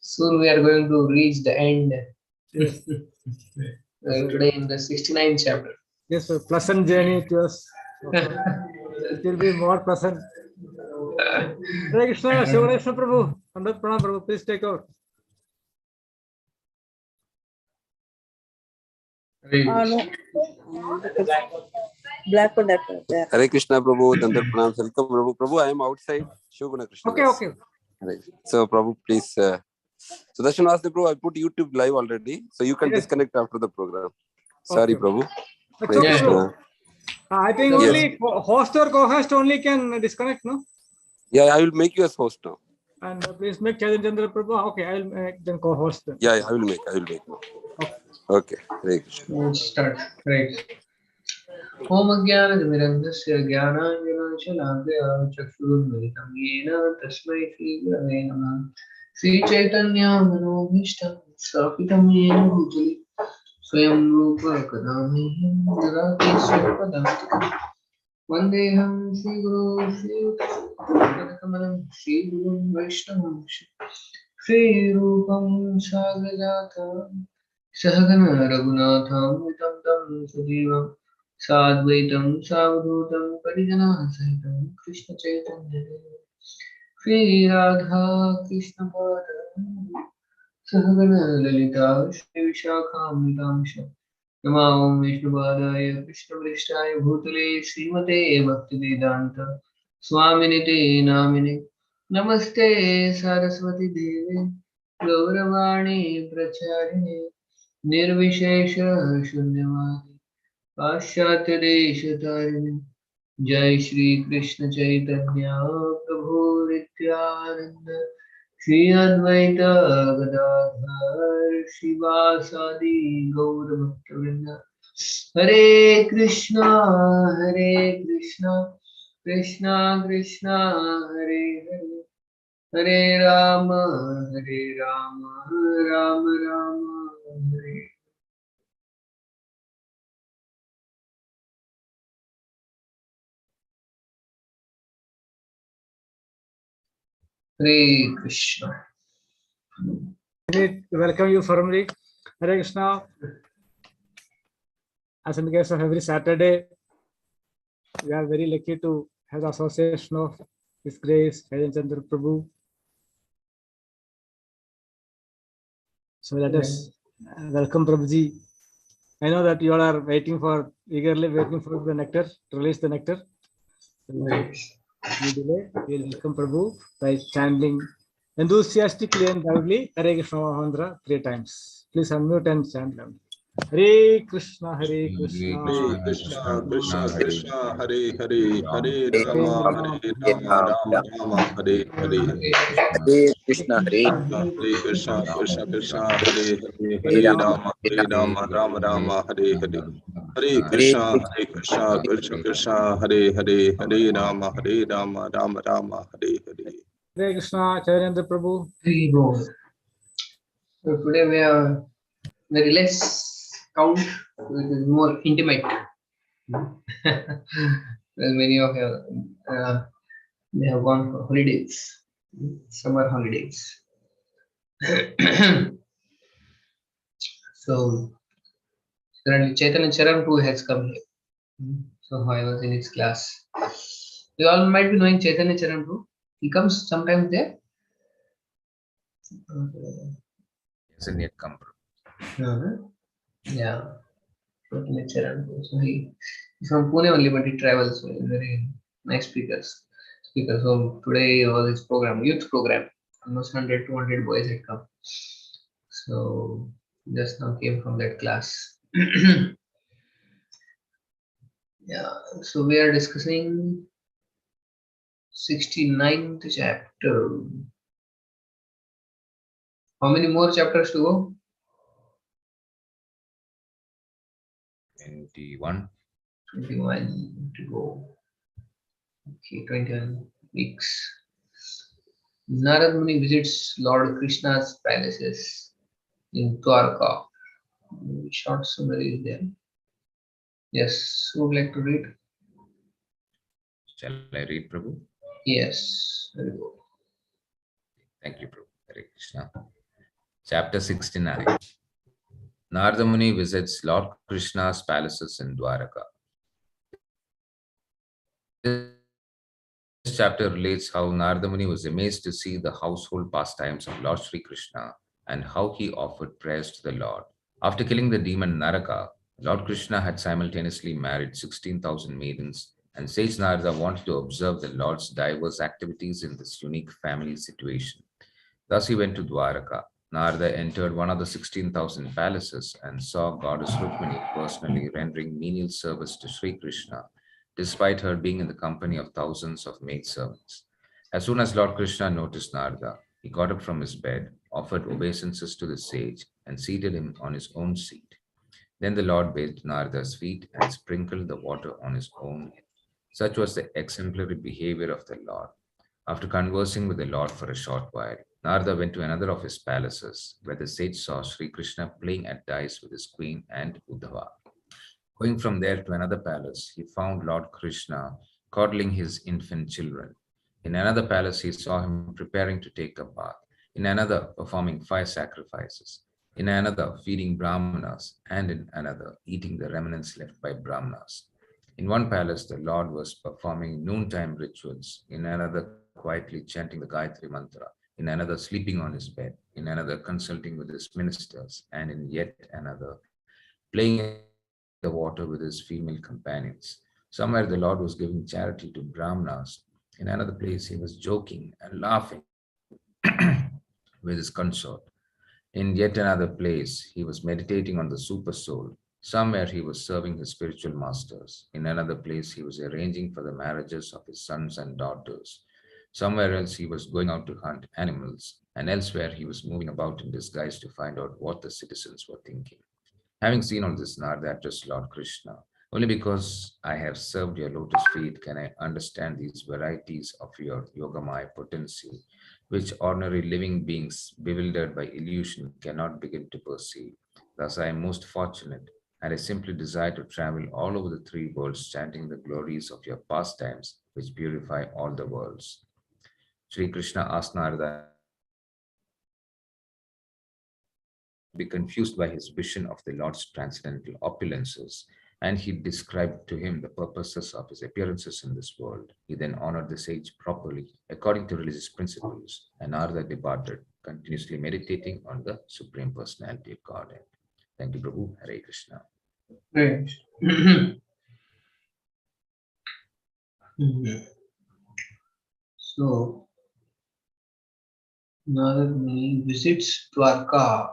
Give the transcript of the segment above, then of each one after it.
Soon we are going to reach the end. Yes. Today in the 69th chapter. Yes, sir. Pleasant journey to us. It will be more pleasant. Hare Krishna, Shiva Krishna Prabhu. Pandit Pranam Prabhu, please take over. Black one. Hare Krishna Prabhu, Dandar Pranam. Welcome Prabhu. Prabhu, I am outside. Shubhana Krishna. Okay. So Prabhu, please. Sudarshan asked Prabhu, I put YouTube live already. So you can disconnect after the program. Sorry, Prabhu. That's okay, Prabhu. I think only host or co-host only can disconnect, no? Yeah, I will make you as host now. And please make Chaitanya Chandra Prabhu. Okay, I will make them co-host. Yeah, I will make. Okay. Hare Krishna. We'll start. Right. Om Jnana-timirandhasya Jnananjana-shalakaya Chakshurunmilitam Yena Tasmai Shri Gurave Namah. Shri Chaitanya Manobhishtam Sthapitam Yena Bhutali Swayam Rupa Kadamihim Dadati Swapadantikam Vandeham Shri Guru Shri Uttamalam Shri Guru Vaishnavam Shri Rupam Sagrajatam Sahagana Raghunatham Vitam Tam Sajivam Sadvaitam Savadhutam Parijana Sahitam Krishna Chaitanya Shri Radha Krishna Pada Sahagana Lalita Shri Vishakham Nitamsha Nama Om Vishnu Padaya Krishna Vrishthaya Bhutale Srimate Bhaktivedanta Swaminite Namine Namaste Saraswati Devi Gauravani Pracharine Nirvishesha Shunyavadi Paschatya Deshatarine Jai Shri Krishna Chaitanya Prabhu Nityananda Shri Advaita Gadadhar Shivasadi Gaura Bhaktavrinda Hare Krishna Krishna Krishna Hare Hare Hare Rama Rama Rama Hare Hare Krishna. Welcome you formally. Hare Krishna. As in the case of every Saturday, we are very lucky to have the association of His Grace, Chaitanya Chandra Prabhu. So let us welcome Prabhuji. I know that you all are eagerly waiting for the nectar, to release the nectar. We will welcome Prabhu by chanting enthusiastically and loudly Hare Krishna Mahandra 3 times. Please unmute and chant loudly. Hare Krishna, Hare Krishna, Hare Krishna, Krishna Krishna, Hare Hare, Hare Rama, Rama, Hare Hare. Hare Krishna, Hare Hare Krishna, Krishna Krishna, Hare Hare, Hare Rama, Rama, Rama, Hare Hare. Hare Krishna, Krishna Krishna, Hare Hare, Hare Rama, Rama, Hare Hare. Hare Krishna, Chaitanya Prabhu. So today we have very less count, so it is more intimate. Well, many of you they have gone for holidays, summer holidays. So currently Chaitanya Charan too has come here. So I was in his class. You all might be knowing Chaitanya Charan too. He comes sometimes there. Isn't yet come. Yeah. Chaitanya Charan too. So he's from Pune only, but he travels. So he's very nice speaker. So today was his program, youth program. Almost 100, 200 boys had come. So just now came from that class. Yeah. So we are discussing 69th chapter. How many more chapters to go? 21. 21 to go. Okay, 21 weeks. Narad Muni visits Lord Krishna's palaces in Dwarka. Short summary is there. Yes, who would like to read? Shall I read, Prabhu? Yes, very good. Thank you, Prabhu. Hare Krishna. Chapter 69. Narada Muni visits Lord Krishna's palaces in Dwaraka. This chapter relates how Narada Muni was amazed to see the household pastimes of Lord Sri Krishna and how he offered prayers to the Lord. After killing the demon Naraka, Lord Krishna had simultaneously married 16,000 maidens, and Sage Narada wanted to observe the Lord's diverse activities in this unique family situation. Thus he went to Dwaraka. Narada entered one of the 16,000 palaces and saw Goddess Rukmini personally rendering menial service to Sri Krishna, despite her being in the company of thousands of maidservants. As soon as Lord Krishna noticed Narada, he got up from his bed, offered obeisances to the sage, and seated him on his own seat. Then the Lord bathed Narada's feet and sprinkled the water on his own head. Such was the exemplary behavior of the Lord. After conversing with the Lord for a short while, Narada went to another of his palaces, where the sage saw Sri Krishna playing at dice with his queen and Uddhava. Going from there to another palace, he found Lord Krishna coddling his infant children. In another palace, he saw him preparing to take a bath. In another, performing fire sacrifices. In another, feeding Brahmanas. And in another, eating the remnants left by Brahmanas. In one palace, the Lord was performing noontime rituals. In another, quietly chanting the Gayatri Mantra. In another, sleeping on his bed. In another, consulting with his ministers. And in yet another, playing in the water with his female companions. Somewhere the Lord was giving charity to Brahmanas. In another place, he was joking and laughing with his consort. In yet another place, he was meditating on the super soul. Somewhere he was serving his spiritual masters. In another place, he was arranging for the marriages of his sons and daughters. Somewhere else, he was going out to hunt animals. And elsewhere, he was moving about in disguise to find out what the citizens were thinking. Having seen all this, Narada addressed Lord Krishna. Only because I have served your lotus feet can I understand these varieties of your yogamaya potency, which ordinary living beings bewildered by illusion cannot begin to perceive. Thus, I am most fortunate, and I simply desire to travel all over the three worlds, chanting the glories of your pastimes, which purify all the worlds. Sri Krishna asked Narada be confused by his vision of the Lord's transcendental opulences, and he described to him the purposes of his appearances in this world. He then honored the sage properly, according to religious principles, and Narada departed, continuously meditating on the Supreme Personality of Godhead. Thank you, Prabhu. Hare Krishna. Right. So, Narada Muni visits Dwarka.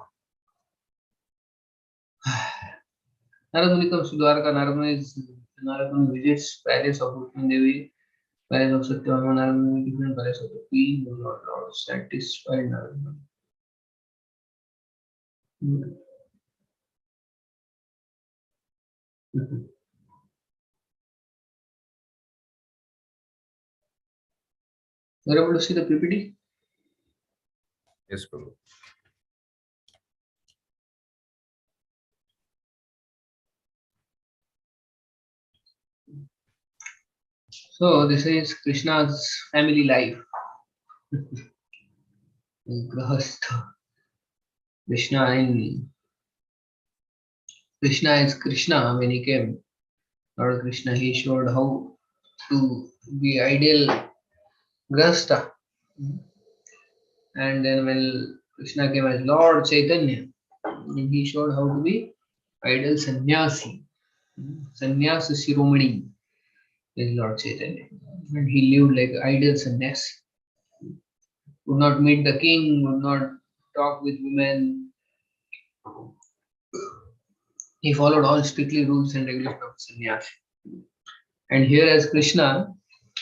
Narada Muni comes to Dwarka. Narada Muni visits palace of Rukmini Devi, palace of Satyabhama, Narada Muni, different palace of the queen, the Lord satisfied Narada Muni. You're able to see the PPT? Yes, Prabhu. So this is Krishna's family life. Grahastha. Krishna is Krishna when he came. Lord Krishna, he showed how to be ideal Grahastha. And then when Krishna came as Lord Chaitanya, he showed how to be ideal sannyasi. Sannyasa Shiromani is Lord Chaitanya. And he lived like ideal sannyasi. Would not meet the king, would not talk with women. He followed all strictly rules and regulations of sannyasi. And here as Krishna,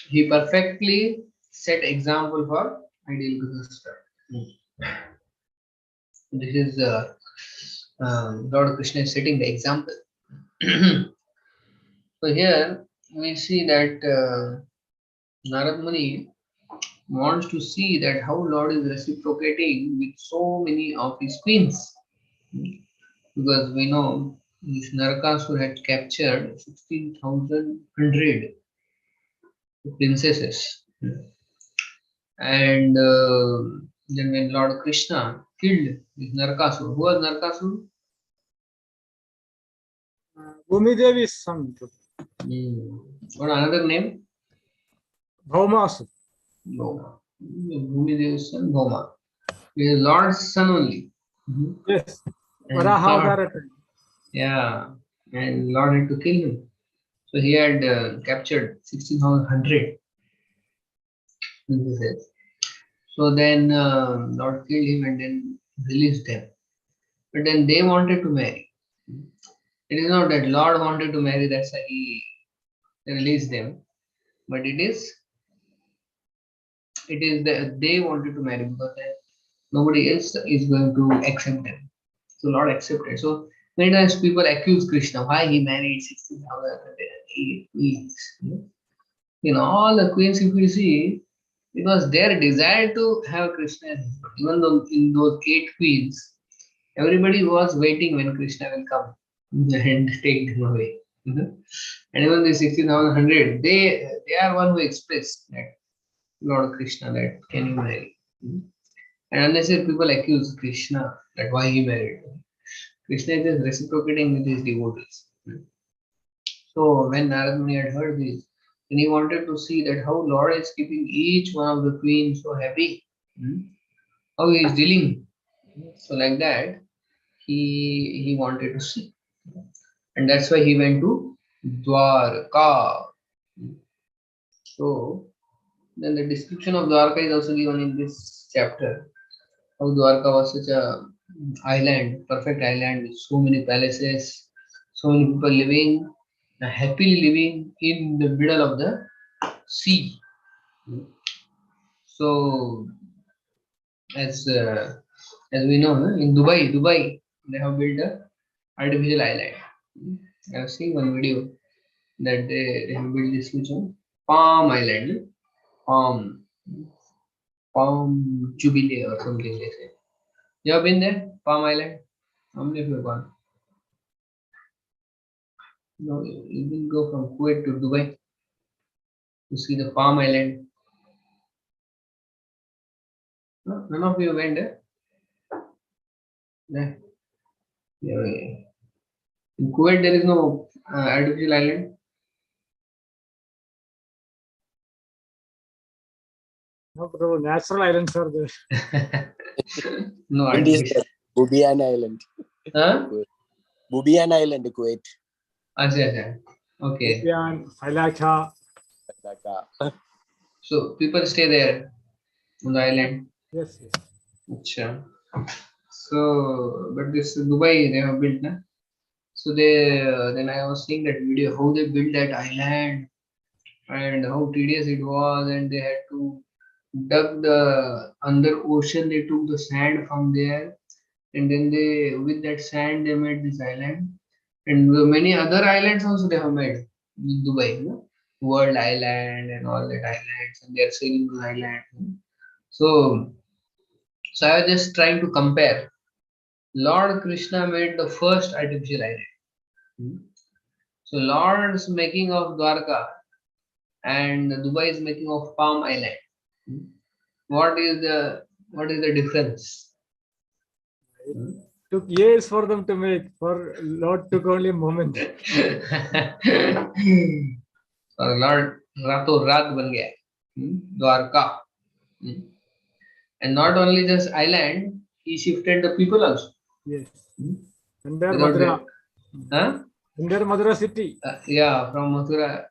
he perfectly set example for ideal grihastha. This is Lord Krishna is setting the example. So here we see that Narad Muni wants to see that how Lord is reciprocating with so many of his queens. Because we know this Narakasur had captured 16,100 princesses. And Then when Lord Krishna killed this Narkasur, who was Narkasur? Bhumi Devi's son. What another name? Bhaumasur. Bhoma. Bhumi Devi's son, Bhoma. He is Lord's son only. Yes. And Varaha Lord, Avatar. yeah, and Lord had to kill him. So he had captured 16,100 princesses. So then Lord killed him and then released them. But then they wanted to marry. It is not that Lord wanted to marry, that's why he released them. But it is that they wanted to marry because then nobody else is going to accept them. So Lord accepted. So many times people accuse Krishna why he married 16,008 queens. In all the queens, if you see, it was their desire to have Krishna as husband. Even though in those 8 queens, everybody was waiting when Krishna will come and take them away. And even the 16,100, they are one who expressed that Lord Krishna that can you marry? And unnecessary people accuse Krishna that why he married. Krishna is just reciprocating with his devotees. So when Narad Muni had heard this, then he wanted to see that how Lord is keeping each one of the queens so happy, how he is dealing. So like that, he wanted to see, and that's why he went to Dwarka. So then the description of Dwarka is also given in this chapter. How Dwarka was such a island, perfect island with so many palaces, so many people living, happily living in the middle of the sea. So as we know, in Dubai, they have built a artificial island. I have seen one video that they have built this which one? Palm Island, Palm, Palm Jubilee or something they say. You have been there, Palm Island? How many of you have gone? No, you didn't go from Kuwait to Dubai to see the Palm Island. No, none of you went there. Yeah. Yeah. In Kuwait, there is no artificial island. No, bro, natural islands are there. No It is artificial. Bubian Island. Huh? Bubian Island, Kuwait. Acha. Okay. Opian, Hailacha. So people stay there on the island. Yes, yes. Acha. So, but this Dubai they have built, na? So they then I was seeing that video how they built that island and how tedious it was, and they had to dug the under ocean. They took the sand from there, and then they with that sand they made this island, and many other islands also they have made in Dubai, World Island and all that islands, and they are selling those islands. So, so I was just trying to compare. Lord Krishna made the first artificial island. So Lord's making of Dwarka and Dubai is making of Palm Island. What is the difference? Took years for them to make. For Lord took only a moment. So Lord Rato Rat ban gaya. Dwarka. And not only just island, he shifted the people also. Yes. And there Without Madura. Huh? And there Madura city. Yeah, from Mathura.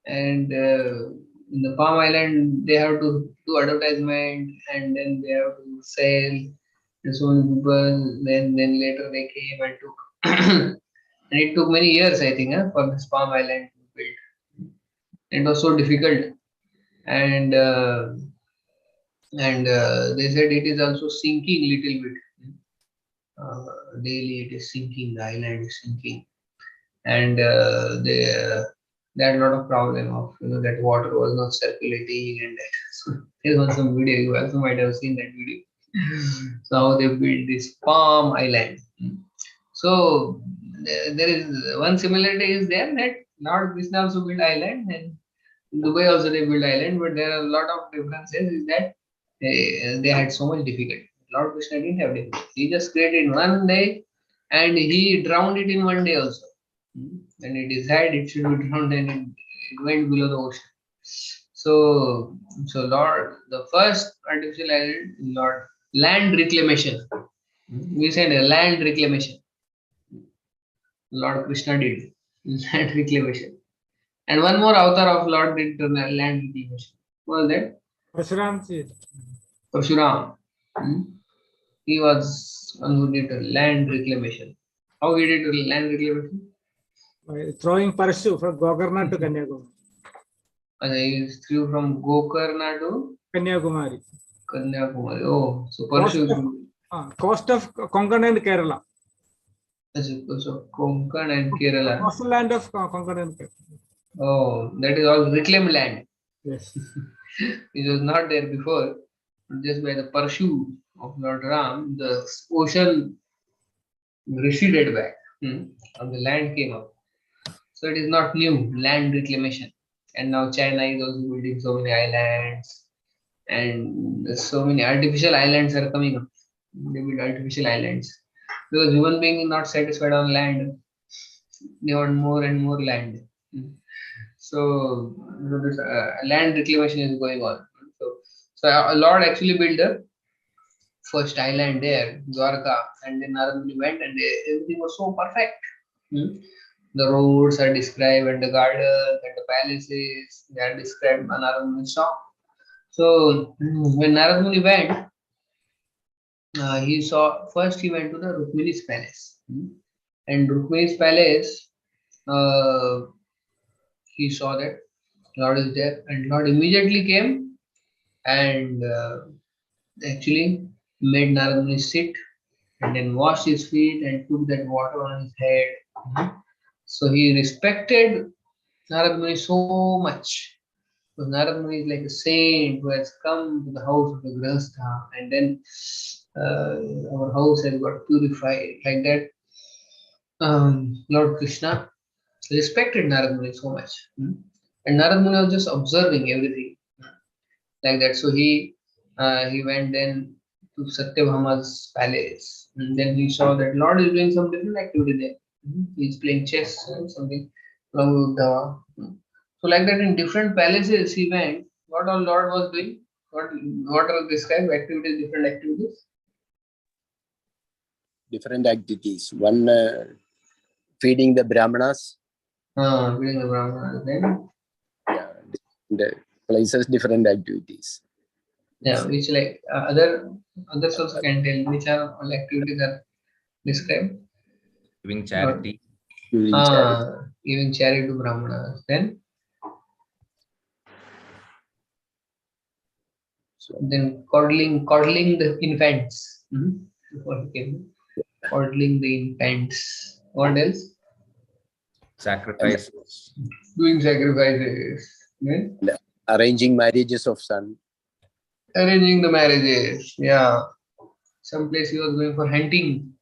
And in the Palm Island, they have to do advertisement and then they have to sell. And so many people. Then later they came and took. And it took many years, I think, for this Palm Island to build. It was so difficult, and they said it is also sinking little bit. Daily it is sinking. The island is sinking, and they had a lot of problem of that water was not circulating and that. So there was some video. You also might have seen that video. So how they built this Palm Island. So there is one similarity is there that Lord Krishna also built island and in Dubai also they built island, but there are a lot of differences. Is that they had so much difficulty. Lord Krishna didn't have difficulty. He just created one day and he drowned it in one day also. And he decided it should be drowned and it went below the ocean. So Lord, the first artificial island, Lord, land reclamation. We said land reclamation. Lord Krishna did land reclamation. And one more avatar of Lord did land reclamation. What was that? Parashuram ji. Parshuram. He was one who did land reclamation. How he did land reclamation? By throwing Parshu from Gokarna to Kanyakumari. He threw from Gokarna to Kanyakumari. Kanyakumari. Oh, so Parshu. Coast of Konkan and Kerala. So Konkan and Kerala. Coastal land of Konkan and Kerala. Oh, that is all reclaimed land. Yes. It was not there before. Just by the Parshu of Lord Ram, the ocean receded back and the land came up. So it is not new, land reclamation. And now China is also building so many islands and so many artificial islands are coming up. They build artificial islands. Because human being is not satisfied on land. They want more and more land. So this land reclamation is going on. So a Lord actually built the first island there, Dwarka, and then Narad Muni went and everything was so perfect. The roads are described and the gardens and the palaces, they are described by Narad Muni's song. So when Narad Muni went, he saw, first he went to the Rukmini's palace. And Rukmini's palace, he saw that Lord is there and Lord immediately came and actually made Narad Muni sit and then washed his feet and took that water on his head. So he respected Narad Muni so much. Because Narad Muni is like a saint who has come to the house of the Grihastha and then our house has got purified. Like that, Lord Krishna respected Narad Muni so much. And Narad Muni was just observing everything like that. So he went then to Satyabhama's palace. And then he saw that Lord is doing some different activity there. He's playing chess and something along with the. So like that in different palaces he went. What all Lord was doing? What are described activities, different activities? Different activities. One feeding the Brahmanas. Feeding the Brahmanas. Then The places, different activities. yeah, which like others also can tell which are all activities are described. Giving charity. Giving charity to Brahmanas. Then coddling the infants. Coddling the infants. What else? Sacrifices. Doing sacrifices. Then Arranging marriages of son. arranging the marriages. Yeah. Some place he was going for hunting.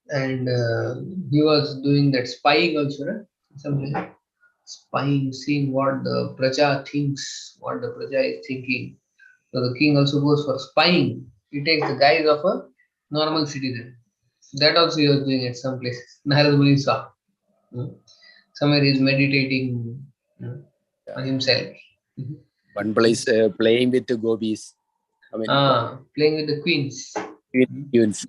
And he was doing that spying also, right? Something spying, seeing what the praja thinks, what the praja is thinking. So the king also goes for spying. He takes the guise of a normal citizen. That also he was doing at some places. Narad Muni saw. Somewhere he is meditating on himself. One place playing with the gopis. I mean, playing with the queens. Queens.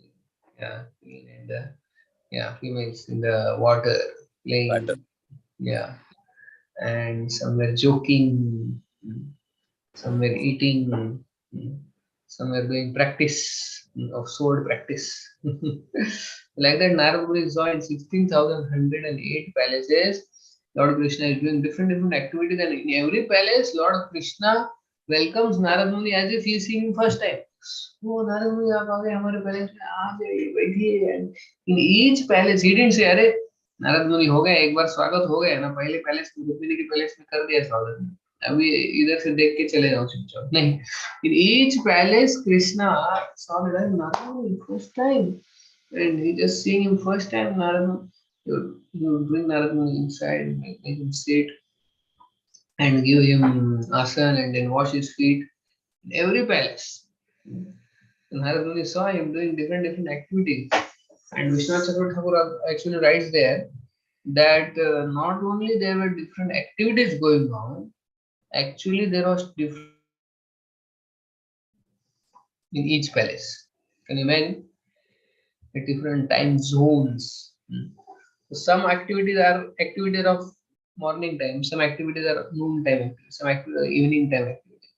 Yeah, queen and females in the water playing. Water. Yeah, and somewhere joking, somewhere eating, somewhere doing practice of sword practice. Like that, Narad Muni saw in 16,108 palaces. Lord Krishna is doing different activities, and in every palace, Lord Krishna welcomes Narad Muni as if he is seeing him first time. Oh, Narad Muni, आप आ गए हमारे palace में, आ जाइए, बैठिए. And in each palace, he didn't say, अरे नारद मुनि हो गए, एक बार स्वागत हो गया ना, पहले पैलेस में, रुक्मिणी के पैलेस में कर दिया स्वागत, अभी इधर से देख के चले जाओ चुपचाप. नहीं, in each palace Krishna saw that Narad Muni first time and he just seeing him first time. Narad Muni, you bring Narad Muni inside, make him sit and give him asan and then wash his feet in every palace. Narad Muni saw him doing different activities. And Vishwanath Chakravarti Thakur actually writes there that not only there were different activities going on, actually there was different in each palace. Can you imagine? At different time zones. So some activities are activities of morning time, some activities are noon time activities, some activities are evening time activities.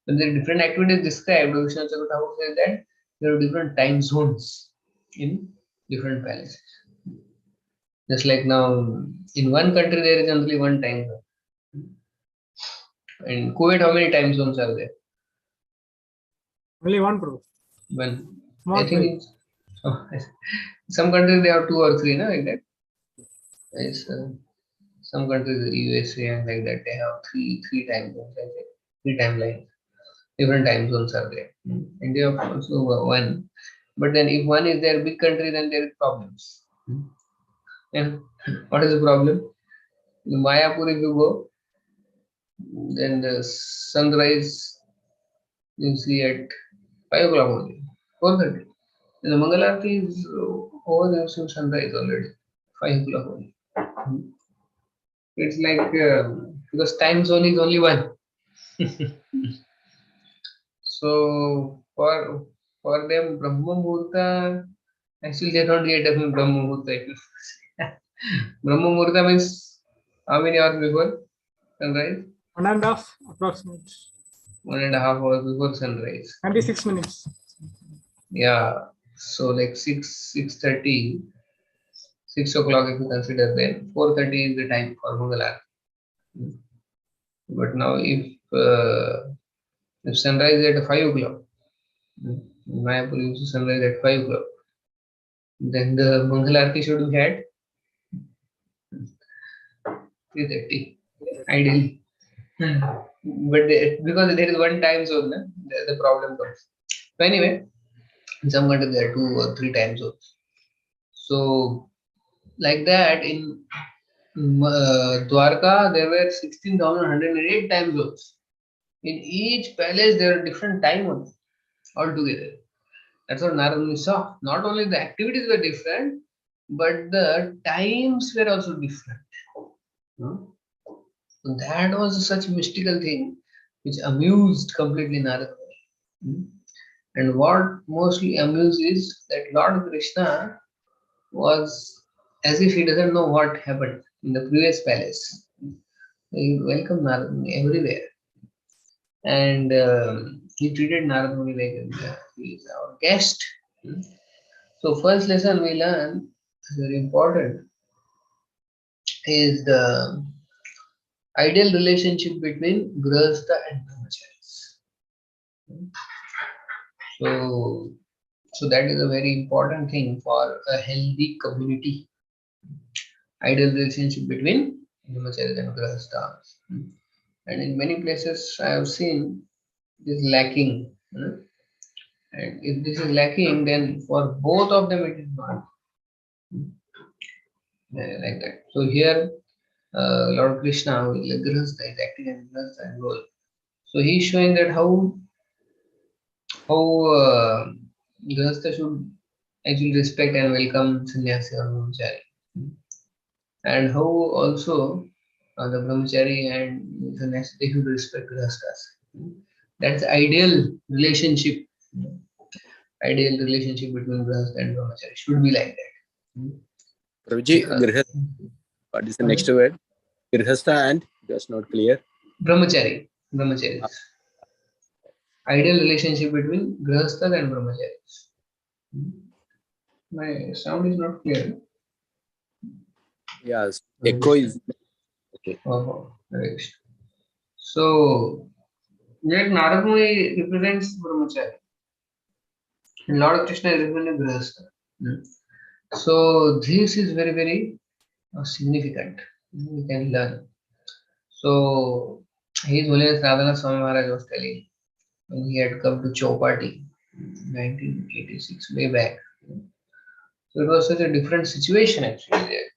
When there are different activities described, Vishwanath Chakravarti Thakur says that there are different time zones in different palaces. Just like now, in one country there is only one time zone. In Kuwait, how many time zones are there? Only one, Prabhu. One. Small I think place. some countries they have two or three, no, like that. It's, some countries, USA and like that, they have three time zones, I think. Three timelines. Different time zones are there. India also one. But then if one is there, big country, then there is problems. And what is the problem? In Mayapur, if you go, then the sunrise you see at 5 o'clock only, 4:30. And the Mangalarti is over there, so sunrise already, 5 o'clock only. It's like because time zone is only one. So for them, Brahma Muhurta, actually they don't get a Brahma Muhurta. Brahma Muhurta means how many hours before sunrise? 1.5 approximate. 1.5 hours before sunrise. 96 minutes. Yeah. So like 6:30, 6 o'clock if you consider, then 4:30 is the time for Mangalarti. But now if sunrise at 5 o'clock, Mayapur uses sunrise at 5 o'clock, then the Mangalarti should be had 3:30, ideally. But because there is one time zone, the problem comes. So anyway, in some countries there are 2 or 3 time zones. So like that in Dwarka there were 16,108 time zones. In each palace there are different time altogether. That's what Narad Muni saw. Not only the activities were different, but the times were also different. No? So that was such a mystical thing which amused completely Narad Muni. And what mostly amused is that Lord Krishna was as if he doesn't know what happened in the previous palace. He welcomed Narad Muni everywhere. And he treated Narad Muni like he is our guest. So first lesson we learn, very important, is the ideal relationship between Grihastha and Brahmacharis. So that is a very important thing for a healthy community. Ideal relationship between Brahmacharis and Grihastha. And in many places I have seen it is lacking. And if this is lacking, then for both of them it is not like that. So here, Lord Krishna, who is like Grihastha, is acting as Grihastha role. So he is showing that how Grihastha should actually respect and welcome sannyasi or brahmachari, and how also the brahmachari and sannyasi they should respect Grihasthas. That's ideal relationship. Ideal relationship between Grihastha and brahmachari should be like that. Prabhuji, what is the next word? Grihastha and just not clear. Brahmachari. Ideal relationship between Grihasthas and brahmacharis. My sound is not clear. Yes, echo is okay. Oh, right. So, yet Narad Muni represents brahmachari, and Lord Krishna is representing Grihastha. So, this is very significant. We can learn. So, His Holiness Radhanath Swami Maharaj was telling when he had come to Chowpatty, 1986, way back. So, it was such a different situation actually there.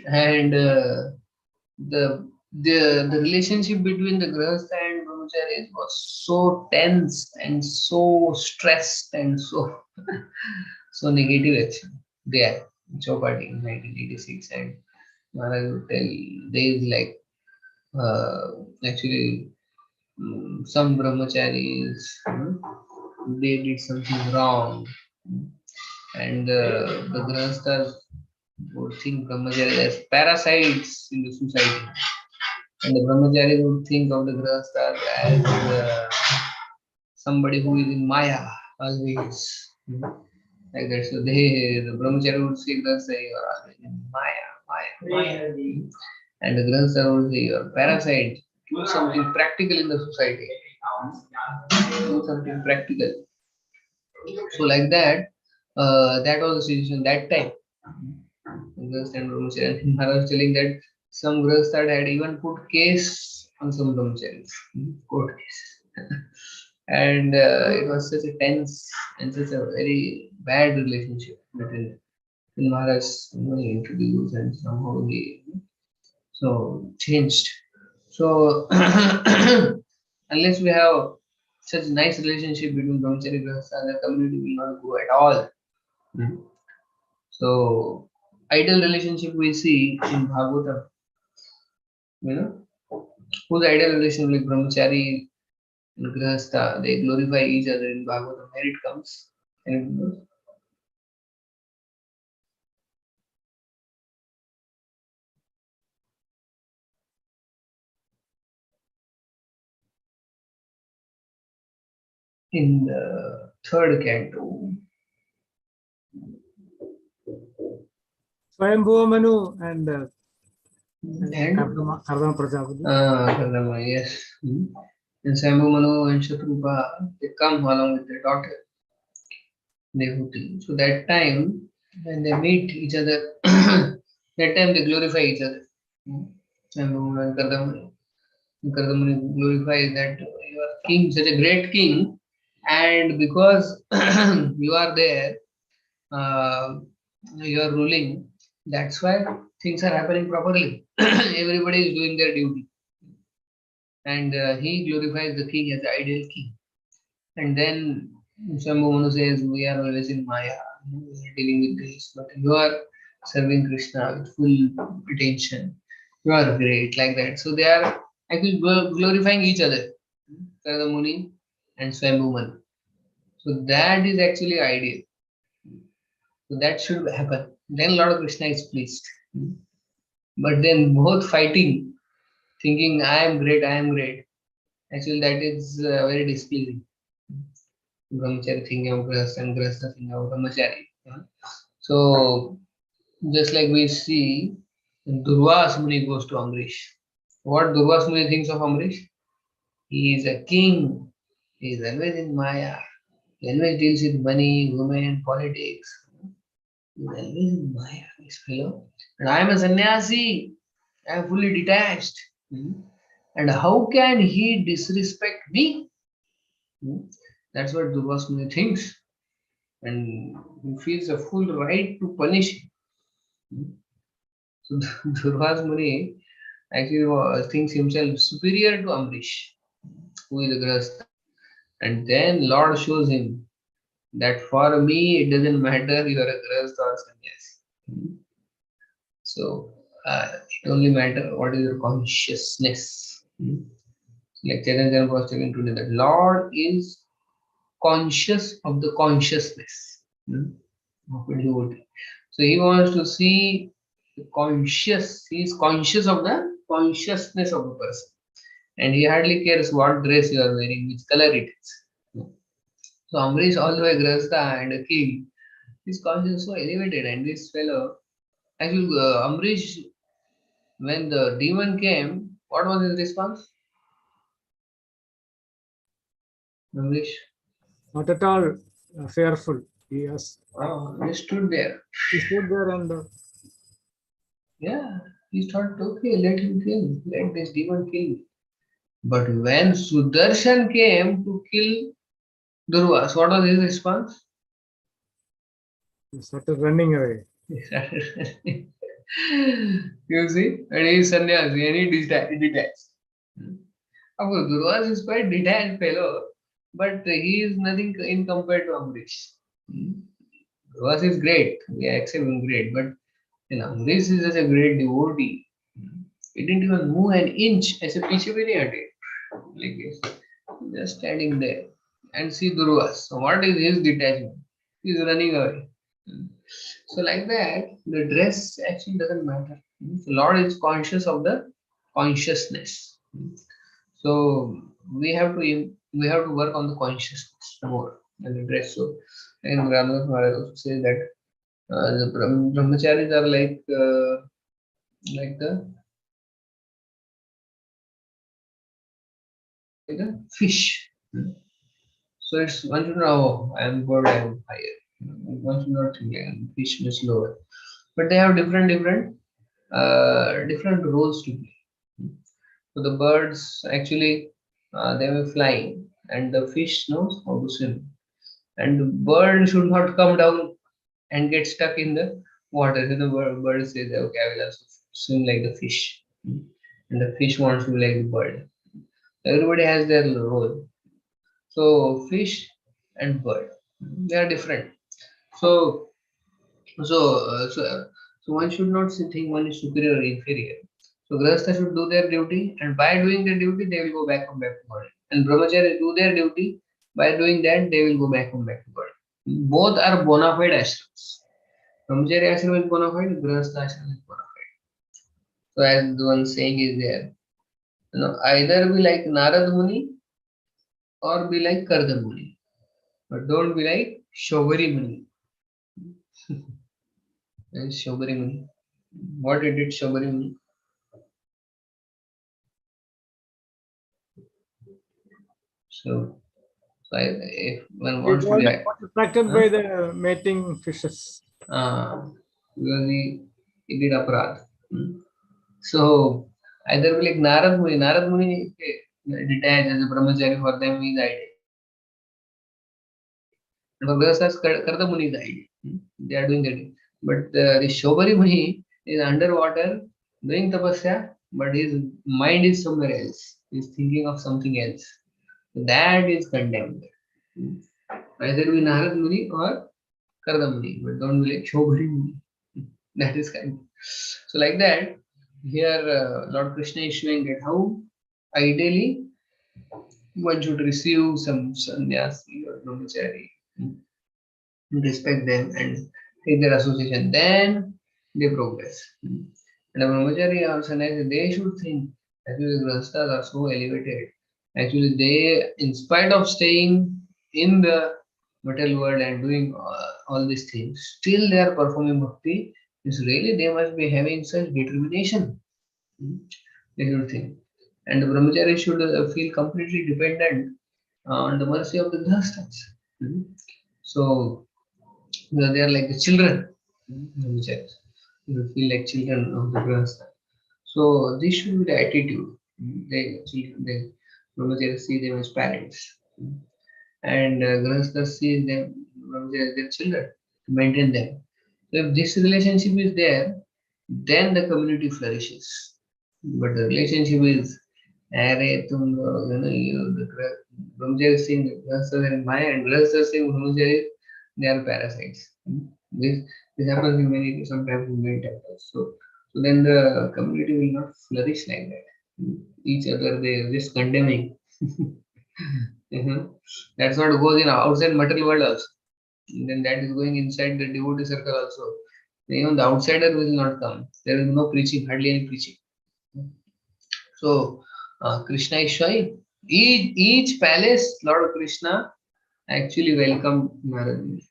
And the the relationship between the Grahastha and Brahmacharis was so tense and so stressed and so so negative actually there in Chowpatty in 1986. And Maharaj would tell days like actually some brahmacharis they did something wrong, and the grahasthas would think brahmacharis as parasites in the society, and the brahmacharis would think of the grahasthas as somebody who is in maya always. Like that. So the brahmachari would say grahastha, you are always in maya, and the grahastha would say you are parasite. Do something practical in the society. Do something practical. So like that, that was the situation that time. Grahastha and brahmachari. And Maharaj was telling that some grahastha had even put case on some brahmacharis, court case. And it was such a tense and such a very bad relationship between Maharaj introduced, and somehow he so changed. So unless we have such nice relationship between brahmachari grahastha, the community will not grow at all. So ideal relationship we see in Bhagavatam, whose ideal relationship like brahmachari and grahastha, they glorify each other in Bhagavatam. Where it comes? Anyone knows? In the third canto. Swayambhuva Manu and And Kardama Prajapati. Kardama, yes. And Swayambhu Manu and Shatrupa, they come along with their daughter, Devuti. So that time, when they meet each other, that time they glorify each other. Swayambhu Manu and Kardama. Kardama glorifies that you are king, such a great king, and because you are there, you are ruling, that's why things are happening properly. Everybody is doing their duty. And he glorifies the king as the ideal king. And then Shambhu Manu says, we are always in Maya, we are dealing with this, but you are serving Krishna with full attention. You are great, like that. So they are actually glorifying each other, Karada Muni and Swambhu Manu. So that is actually ideal. So that should happen. Then Lord Krishna is pleased. But then both fighting, thinking I am great, I am great. Actually, that is very displeasing. Brahmachari thinking of Grahastha and Grahastha thinking of Brahmachari. So, just like we see, Durvas Muni goes to Amrish. What Durvas Muni thinks of Amrish? He is a king. He is always in Maya. He always deals with money, women, politics. He is always in Maya, this fellow. And I am a sannyasi. I am fully detached. And how can he disrespect me? That's what Durvas Muni thinks. And he feels a full right to punish him. So Durvas Muni actually thinks himself superior to Amrish, who is a Grahastha. And then Lord shows him that for me it doesn't matter you are a Grahastha or sannyasi. So it only matters what is your consciousness. Like Chaitanya was telling today that Lord is conscious of the consciousness of a devotee. So he wants to see the conscious, he is conscious of the consciousness of a person. And he hardly cares what dress you are wearing, which color it is. So Amrish, although a grahastha and a king, his conscience is so elevated. And this fellow, actually, Amrish, when the demon came, what was his response? Amrish? Not at all fearful. He Stood there. He stood there and Yeah, he thought, okay, let him kill, let this demon kill. But when Sudarshan came to kill Durvas, what was his response? he started running away. He started You see, and he is sannyasi and he detached. Of course, Durvas is quite detached fellow, but he is nothing in compared to Amrish. Durvas is great, we accept him great, but Amrish is such a great devotee. He didn't even move an inch as a Pichiviniya did, like this, just standing there. And see Durvas. So what is his detachment? He is running away. So like that, the dress actually doesn't matter. The Lord is conscious of the consciousness. So we have to work on the consciousness more than the dress. So and Ramdas Maharaj also says that the brahmacharis are like the fish. So it's one should know, oh, I am bird, I am higher. One should not think fish is lower. But they have different roles to play. So the birds actually they were flying, and the fish knows how to swim. And the bird should not come down and get stuck in the water. So the bird says, okay, I will also swim like the fish. And the fish wants to be like the bird. Everybody has their role. So fish and bird, they are different. So so so one should not think one is superior or inferior. So Grahastha should do their duty, and by doing their duty, they will go back home back to body. And Brahmachari do their duty. By doing that, they will go back home back to body. Both are bona fide ashrams. Brahmachari ashram is bona fide, Grahastha ashram is bona fide. So as the one saying is there, either be like Narad Muni or be like Karda Muni, but don't be like Shobari Muni. And Shobari Muni. What did Shobari Muni? So, if one He wants to be like, got attracted by the mating fishes. because he did aparadh. So either be like Narad Muni detached as a brahmachari, for them is ideal. And for Grihasthas, Karda Muni is ideal. They are doing that. But the Shobari Muni is underwater doing tapasya, but his mind is somewhere else. He is thinking of something else. That is condemned. Either be Narad Muni or Karda Muni, but don't be like Shobari Muni. That is kind. So like that, here Lord Krishna is showing that how ideally one should receive some sannyasi or brahmachari, respect them and take their association. Then they progress. And the brahmachari or sannyasi, they should think actually the grahasthas are so elevated. Actually, they, in spite of staying in the material world and doing all these things, still they are performing bhakti. It's really they must be having such determination. They should think. And the brahmachari should feel completely dependent on the mercy of the grahasthas. So they are like the children. Brahmacharis. They should feel like children of the grahastha. So this should be the attitude. They brahmacharis see them as parents, and grahasthas see them brahmacharis as their children to maintain them. So if this relationship is there, then the community flourishes. But the relationship is, अरे तुम लोग है ना ये brahmachari saying grahasthas and Maya and grahasthas saying brahmachari, they are parasites. This happens in many sometimes in many temples. So then the community will not flourish like that. Each other they are just condemning. That's what goes in outside material world also. Then that is going inside the devotee circle also. Even the outsider will not come. There is no preaching, hardly any preaching. So Krishna is showing each palace, Lord Krishna actually welcomed Narad Muni,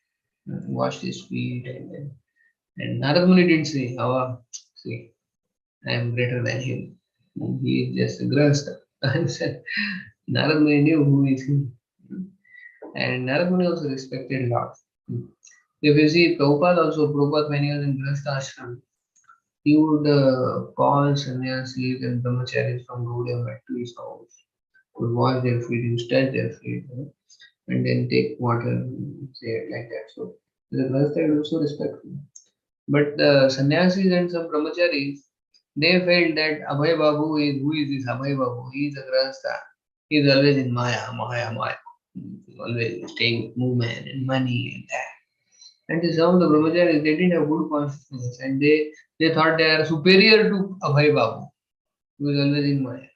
washed his feet, and Narad Muni didn't say, "Oh, see, I am greater than him. He is just a grahastha." And said, Narad Muni knew who is he, and Narad Muni also respected a lot. If you see Prabhupada when he was in Grahastha ashram, he would call sannyasis and brahmacharis from Gaudiya back to his house, would wash their feet, and touch their feet, and then take water and say it like that. So the Grahastha is also respectful. But the sannyasis and some brahmacharis, they felt that Abhay Babu is, who is this Abhay Babu? He is a grahastha. He is always in Maya, Maya, Maya. Always staying with movement and money and that. And some of the brahmacharis, they didn't have good consciousness and they thought they are superior to Abhay Babu, who is always in Maya.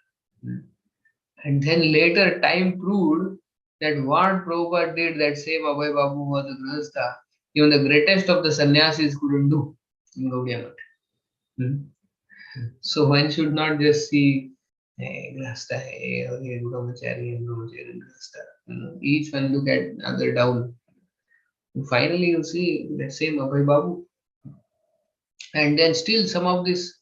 And then later time proved that what Prabhupada did, that same Abhay Babu was a grahastha, even the greatest of the sannyasis couldn't do in Gaudiya Math. So one should not just see grahastha, brahmachari and brahmachari grahastha. Each one look at other down. And finally, you see that same Abhay Babu. And then still some of this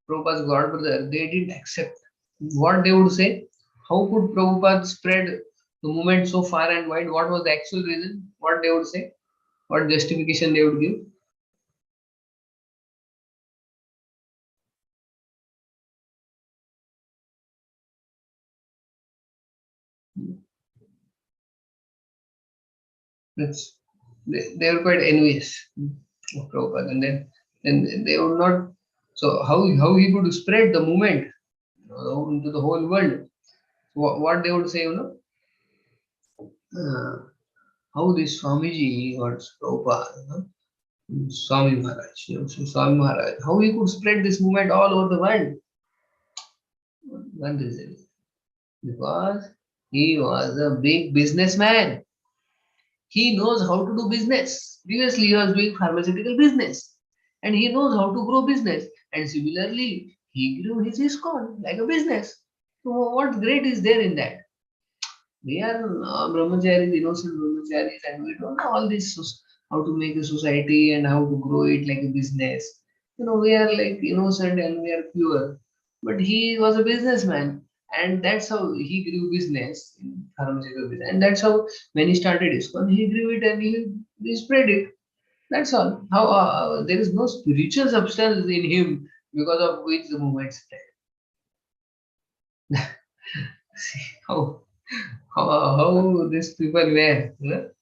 Prabhupada's God brother, they didn't accept. What they would say? How could Prabhupada spread the movement so far and wide? What was the actual reason? What they would say? What justification they would give? They were quite envious of Prabhupada, and then they would not. So how he could spread the movement into the whole world? What they would say, how this Swamiji or Prabhupada, Swami Maharaj, so Swami Maharaj, how he could spread this movement all over the world? One reason, because he was a big businessman. He knows how to do business. Previously, he was doing pharmaceutical business, and he knows how to grow business. And similarly, he grew his ISKCON like a business. So, what great is there in that? We are brahmacharis, innocent brahmacharis, and we don't know all this how to make a society and how to grow it like a business. We are like innocent and we are pure. But he was a businessman, and that's how he grew business in pharmaceutical business. And that's how when he started ISKCON, he grew it and he spread it. That's all. How there is no spiritual substance in him because of which the movement spread. See how these people were.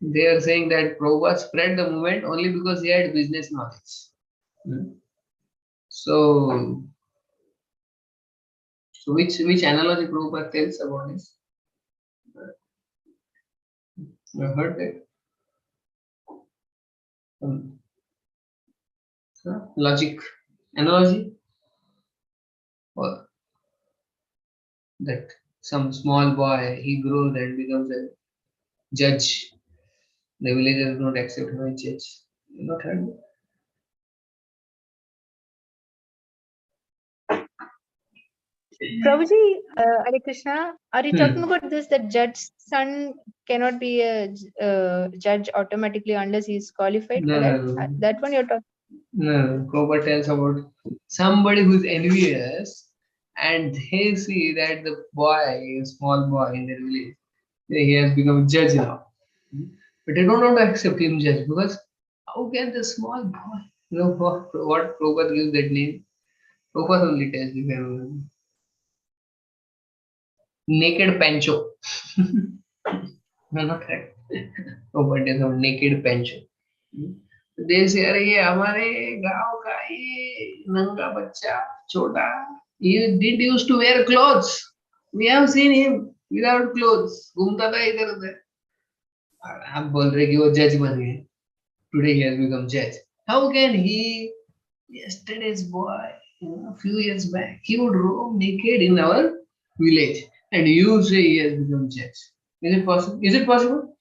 They are saying that Prabhupada spread the movement only because he had business knowledge. So which analogy Prabhupada tells about this? You have heard that? Logic analogy, or that some small boy, he grows and becomes a judge. The villagers do not accept him as judge. You not heard that? Prabhuji, Hare Krishna, are you talking about this, that judge's son cannot be a judge automatically unless he is qualified for that? No. That one you're talking? No, Prabhupada tells about somebody who's envious and they see that the boy, a small boy in their village, he has become a judge now. But they don't want to accept him judge because how can the small boy, what Prabhupada gives that name? Prabhupada only tells you, naked Pancho. No, not correct. Prabhupada tells about naked Pancho. जैसे अरे ये हमारे गांव का ये नंगा बच्चा छोटा, he did used to wear clothes. We have seen him without clothes. घूमता था इधर उधर. आप बोल रहे कि वो जज बन गए. Today he has become judge. How can he? Yesterday's boy, a few years back, he would roam naked in our village, and you say he has become judge. Is it possible? Is it possible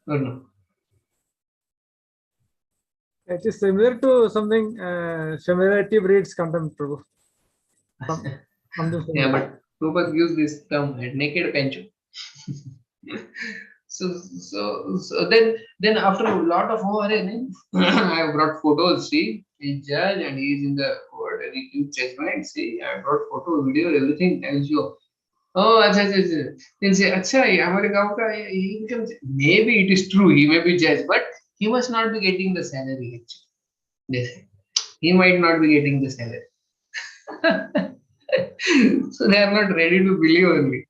or no? It is similar to something, familiarity breeds contempt, Prabhu. Yeah, but Prabhupada gives this term, naked Pancho. so then after a lot of I have brought photos. See, he's judge and he is in the court and he gives judgment. See, I brought photo, video, everything. I will show. Oh, अच्छा. Then say, अच्छा, ये हमारे गाँव का he becomes. Maybe it is true. He may be judge, but he must not be getting the salary. Actually, they say he might not be getting the salary. So they are not ready to believe only.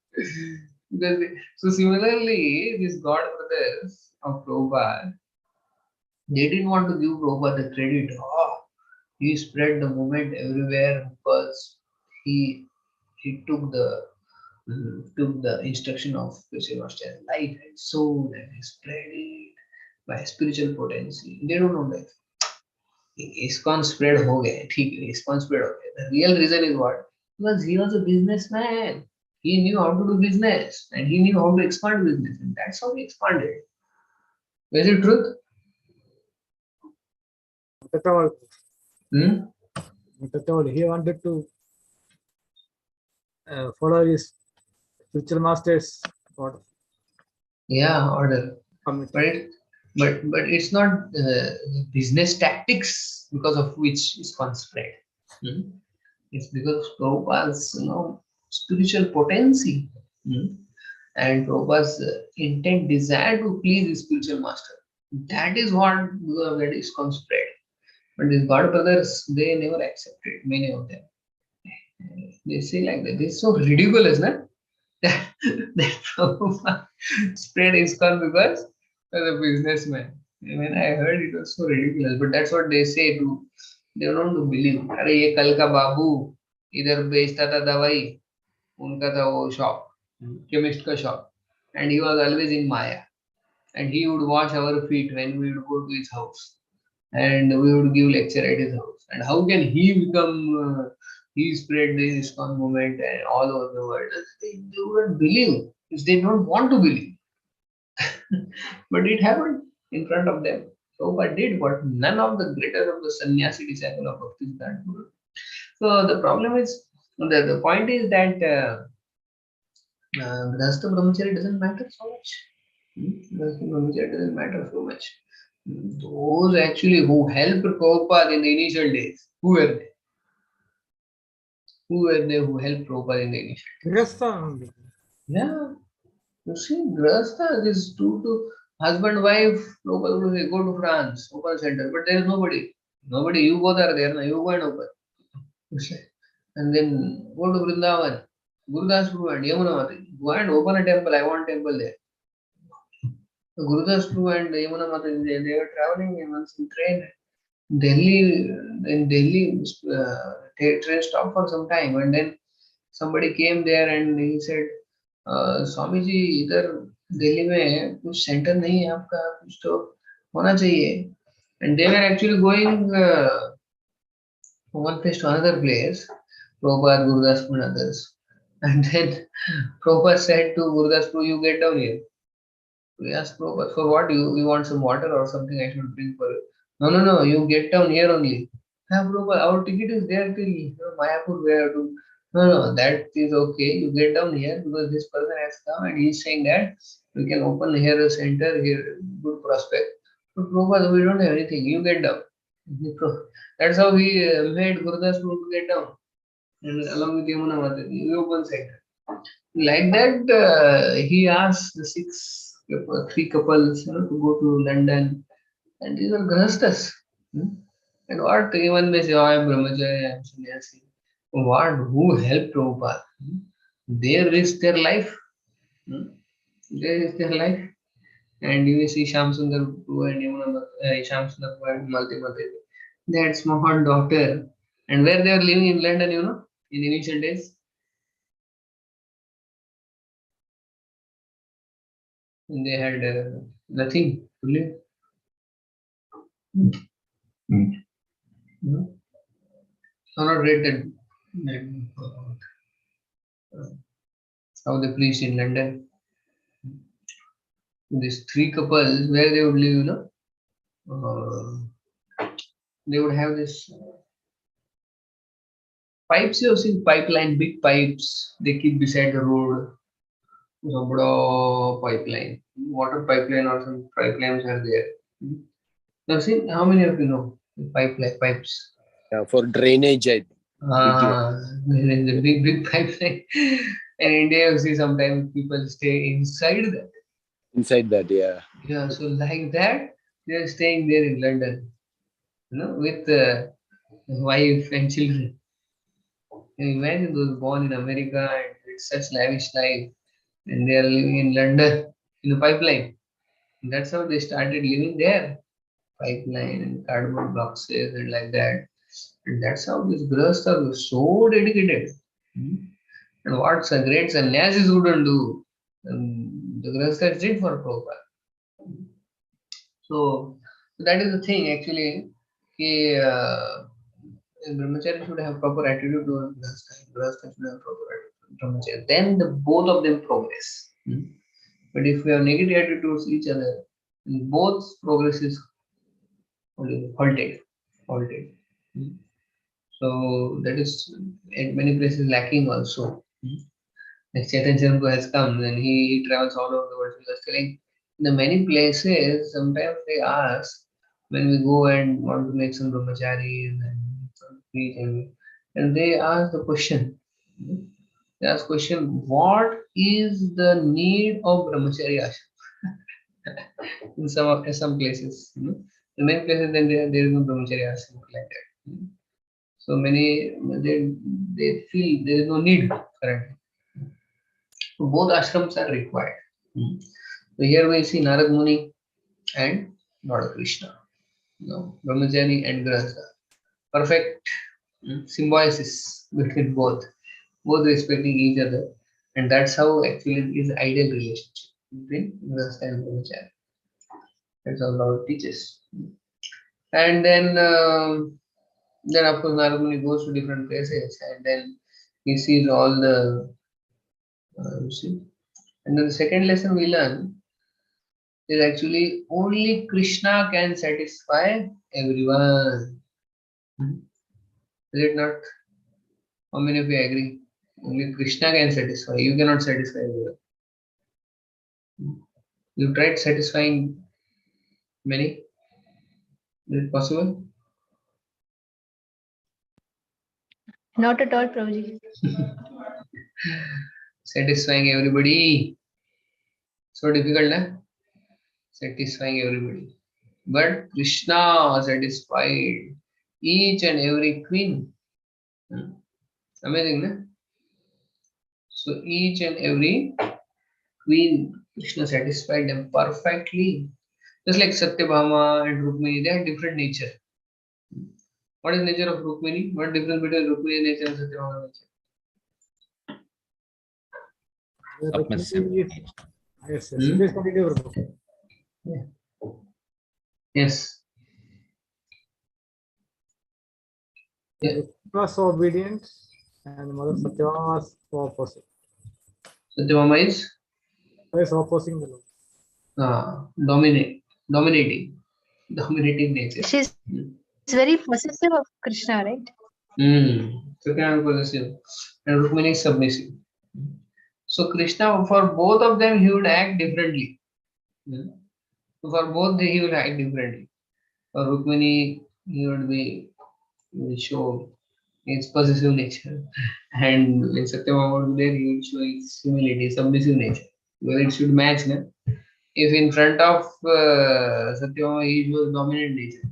So similarly, these God brothers of Prabhupada, They didn't want to give Prabhupada the credit. Oh, he spread the movement everywhere because he he took the instruction of Krishna Master's life and soul and he spread it by spiritual potency. They don't know that. ISKCON spread हो गए ठीक है ISKCON spread हो गए. The real reason is what? Because he was a businessman. He knew how to do business and he knew how to expand business and that's how he expanded. Is it truth? Hmm? He wanted to follow his spiritual master's order. Yeah, order. Commitment. But it's not business tactics because of which ISKCON spread. Hmm? It's because of Prabhupada's spiritual potency. Hmm? And Prabhupada's intent, desire to please his spiritual master. That is what that ISKCON spread. But these God brothers, they never accepted, many of them. They say like that. This is so ridiculous, na? That Prabhupada spread ISKCON because as a businessman. When I heard it was so ridiculous, but that's what they say to, they don't to believe. अरे ये कल का बाबू इधर बेचता था दवाई, उनका था वो शॉप, केमिस्ट का shop, and he was always in Maya, and he would wash our feet when we would go to his house, and we would give lecture at his house. And how can he become? He spread this ISKCON movement and all over the world. They wouldn't believe. They don't want to believe. But it happened in front of them. Prabhupada did what none of the greatest of the sannyasi disciple of Bhaktisiddhanta Guru. So the problem is, the point is that Grihastha Brahmacharya doesn't matter so much. Grihastha Brahmacharya doesn't matter so much. Those actually who helped Prabhupada in the initial days, who were they? Who were they who helped Prabhupada in the initial days? Yeah. You see, Grihastha, this two husband, wife, Prabhupada will say, go to France, open a center, but there is nobody. Nobody, you both are there, you go and open. And then go to Vrindavan, Gurudas Prabhu and Yamuna Mataji, go and open a temple, I want temple there. So Gurudas Prabhu and Yamuna Mataji, they were traveling in one train. In Delhi, train stopped for some time and then somebody came there and he said, Swami ji इधर दिल्ली में कुछ centre नहीं है आपका, कुछ तो होना चाहिए. And they were actually going from one place to another place, Prabhupada, Gurudas and others. And then Prabhupada said to Gurudas, you get down here. We asked Prabhupada, for what? You want some water or something I should bring for you? No, you get down here only. Yeah, Prabhupada, our ticket is there till Mayapur, where to. No, that is okay. You get down here because this person has come and he is saying that we can open here a center here, good prospect. But Prabhupada, we don't have anything. You get down. That's how we made Gurudas to get down. And along with Yamuna Mataji, we open center. Like that, he asked the three couples to go to London. And these are grihasthas. And what even they say, I am brahmachari, I am sannyasi. What? Who helped Prabhupada? They risked their life. They risked their life. And you see Shyam Sundar Prabhu and Shyam Sundar Prabhu and Malti Mataji. They had small daughter. And where they were living in London, in initial days. And they had nothing to live. So not read that how they preached in London. These three couples, where they would live, they would have this pipes. You have seen pipeline, big pipes. They keep beside the road. So, bada pipeline, water pipeline or some pipelines are there. You have seen, how many of you know pipes? Yeah, for drainage, I think. There is a big pipeline. And in India, you see sometimes people stay inside that. Inside that, yeah. Yeah, so like that, they are staying there in London, with wife and children. And imagine those born in America and with such lavish life, and they are living in London in a pipeline. And that's how they started living there. pipeline and cardboard boxes and like that. And that's how this Grihastha was so dedicated. And what great sannyasis wouldn't do, the Grihasthas did for Prabhupada. So that is the thing actually. Brahmachari should have proper attitude towards Grihastha. Grihastha should have proper attitude towards Brahmachari. Then the both of them progress. But if we have negative attitude towards each other, both progress is halted. So that is in many places lacking also. Like Chaitanya Charanpur has come and he travels all over the world. He was telling in the many places, sometimes they ask when we go and want to make some brahmacharis and preach and they ask the question. They ask question, what is the need of brahmachari ashram? In some places, in many places then there is no brahmachari ashram like that. So many they feel there is no need currently. So both ashrams are required. So here we see Narad Muni and Lord Krishna, Brahmachari and Grihastha. Perfect symbiosis between both respecting each other, and that's how actually it is ideal relationship between Grihastha and Brahmachari. That's how Lord teaches. And then of course Narad Muni goes to different places, and then he sees all the you see. And then the second lesson we learn is actually only Krishna can satisfy everyone. Is it not? How many of you agree? Only Krishna can satisfy. You cannot satisfy everyone. You tried satisfying many. Is it possible? Not at all, Prabhuji. Satisfying everybody. So difficult, na? Satisfying everybody. But Krishna satisfied each and every queen. Amazing, na? So each and every queen, Krishna satisfied them perfectly. Just like Satyabhama and Rukmini, they have different nature. What is the nature of Rukmini? What difference between Rukmini nature and Satyabhama nature? Submissive. Yes, please continue, Prabhu. Yes. Krishna was so obedient, and Mother Satyabhama was so opposite. Satyabhama is Opposing the Lord. dominating nature. She's very possessive of Krishna, right? Satyabhama is possessive and Rukmini is submissive. So Krishna, for both of them, he would act differently. For both, he will act differently. For Rukmini, he will show his possessive nature, and when Satyabhama would be there, he will show his humility, submissive nature. Well, it should match, na? If in front of Satyabhama he shows dominant nature,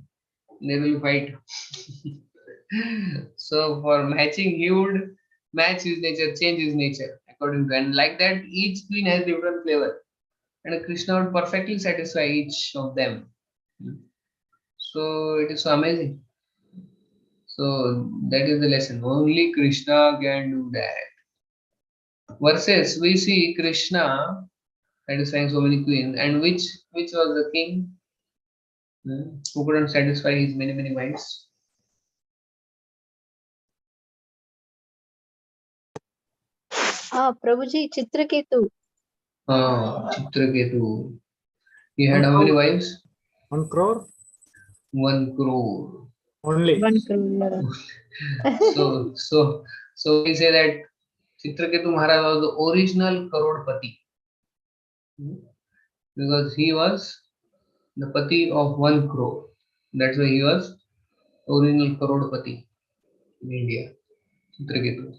they will fight. So for matching, he would match his nature, change his nature according to, and like that, each queen has different flavor, and Krishna would perfectly satisfy each of them. So it is so amazing. So that is the lesson. Only Krishna can do that. Versus we see Krishna satisfying so many queens, and which was the king who couldn't satisfy his many wives? Prabhuji, Chitraketu. Chitraketu. He had how many wives? 1 crore? 1 crore. Only. 1 crore. So we say that Chitraketu Maharaj was the original Karodpati. Because he was the Pati of 1 crore. That's why he was original Karodpati in India. Chitraketu.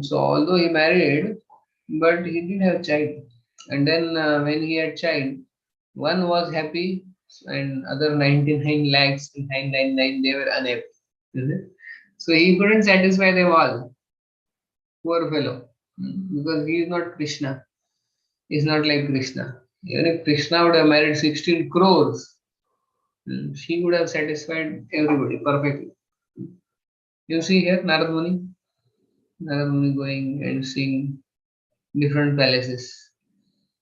So although he married, but he didn't have child. And then when he had child, one was happy and other 99 lakhs 999 they were unhappy. So he couldn't satisfy them all. Poor fellow. Because he is not Krishna. He is not like Krishna. Even if Krishna would have married 16 crores, She would have satisfied everybody perfectly. You see here Narad Muni going and seeing different palaces.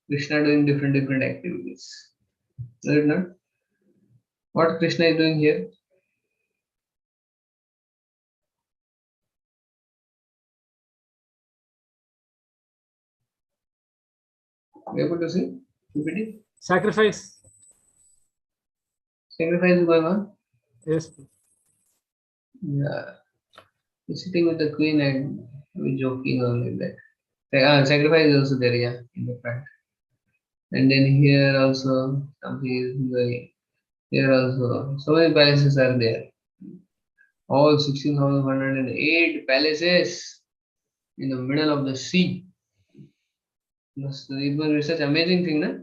Krishna doing different activities. Is it not? What Krishna is doing here? You able to see? PPT? Sacrifice. Sacrifice is going on. Yes. Yeah. He's sitting with the queen and we joking or like that. Sacrifice is also there, yeah, in the front. And then here also something is going. Here also, so many palaces are there. All 16,108 palaces in the middle of the sea. It was such amazing thing, na?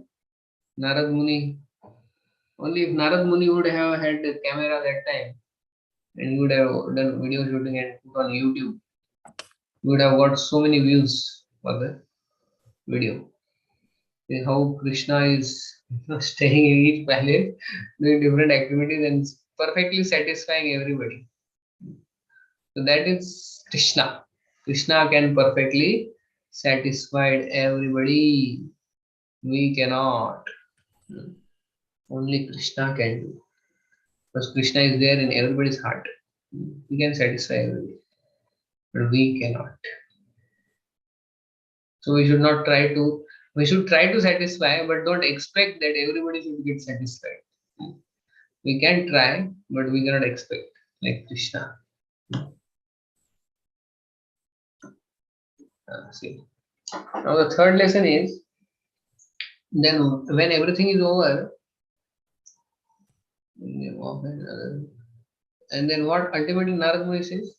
Narad Muni. Only if Narad Muni would have had the camera that time and he would have done video shooting and put on YouTube, we would have got so many views for the video. See how Krishna is staying in each palace, doing different activities and perfectly satisfying everybody. So that is Krishna. Krishna can perfectly satisfy everybody. We cannot. Only Krishna can do. Because Krishna is there in everybody's heart. He can satisfy everybody. But we cannot. So we should try to satisfy, but don't expect that everybody should get satisfied. We can try, but we cannot expect, like Krishna. See. Now the third lesson is, then when everything is over, and then what ultimately Narad Muni says?